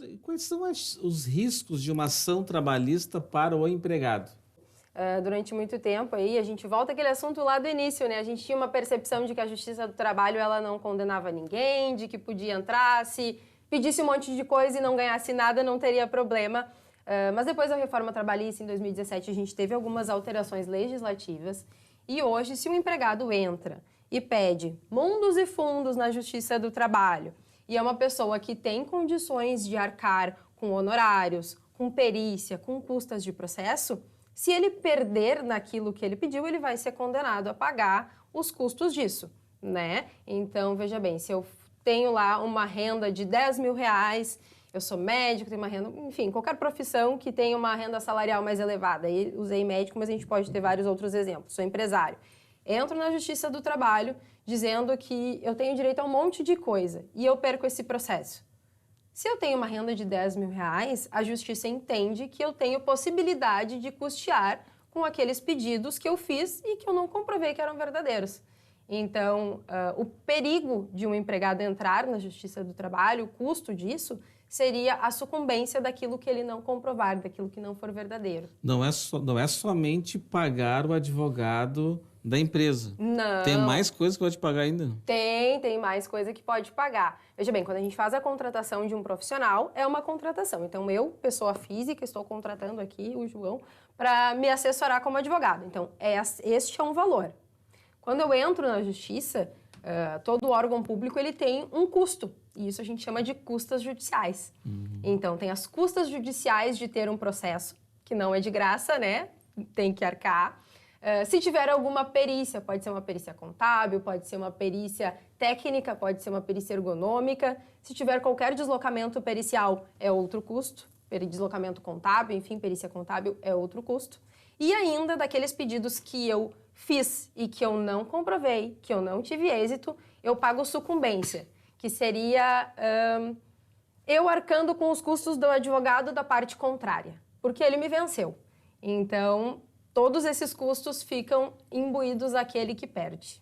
E quais são os riscos de uma ação trabalhista para o empregado? Durante muito tempo aí, a gente volta àquele assunto lá do início, né? A gente tinha uma percepção de que a Justiça do Trabalho ela não condenava ninguém, de que podia entrar, se pedisse um monte de coisa e não ganhasse nada, não teria problema. Mas depois da reforma trabalhista, em 2017, a gente teve algumas alterações legislativas e hoje, se um empregado entra e pede mundos e fundos na Justiça do Trabalho e é uma pessoa que tem condições de arcar com honorários, com perícia, com custas de processo, se ele perder naquilo que ele pediu, ele vai ser condenado a pagar os custos disso, né? Então, veja bem, se eu tenho lá uma renda de 10 mil reais, eu sou médico, tenho uma renda, enfim, qualquer profissão que tenha uma renda salarial mais elevada. Aí usei médico, mas a gente pode ter vários outros exemplos. Sou empresário. Entro na Justiça do Trabalho dizendo que eu tenho direito a um monte de coisa e eu perco esse processo. Se eu tenho uma renda de 10 mil reais, a Justiça entende que eu tenho possibilidade de custear com aqueles pedidos que eu fiz e que eu não comprovei que eram verdadeiros. Então, o perigo de um empregado entrar na Justiça do Trabalho, o custo disso, seria a sucumbência daquilo que ele não comprovar, daquilo que não for verdadeiro. Não é somente pagar o advogado da empresa. Não. Tem mais coisas que pode pagar ainda? Tem mais coisa que pode pagar. Veja bem, quando a gente faz a contratação de um profissional, é uma contratação. Então, eu, pessoa física, estou contratando aqui o João para me assessorar como advogado. Então, este é um valor. Quando eu entro na justiça, todo órgão público ele tem um custo. E isso a gente chama de custas judiciais. Então, tem as custas judiciais de ter um processo, que não é de graça, né? Tem que arcar. Se tiver alguma perícia, pode ser uma perícia contábil, pode ser uma perícia técnica, pode ser uma perícia ergonômica. Se tiver qualquer deslocamento pericial, é outro custo. Deslocamento contábil, enfim, perícia contábil é outro custo. E ainda daqueles pedidos que eu fiz e que eu não comprovei, que eu não tive êxito, eu pago sucumbência, que seria eu arcando com os custos do advogado da parte contrária, porque ele me venceu. Então, todos esses custos ficam imbuídos àquele que perde.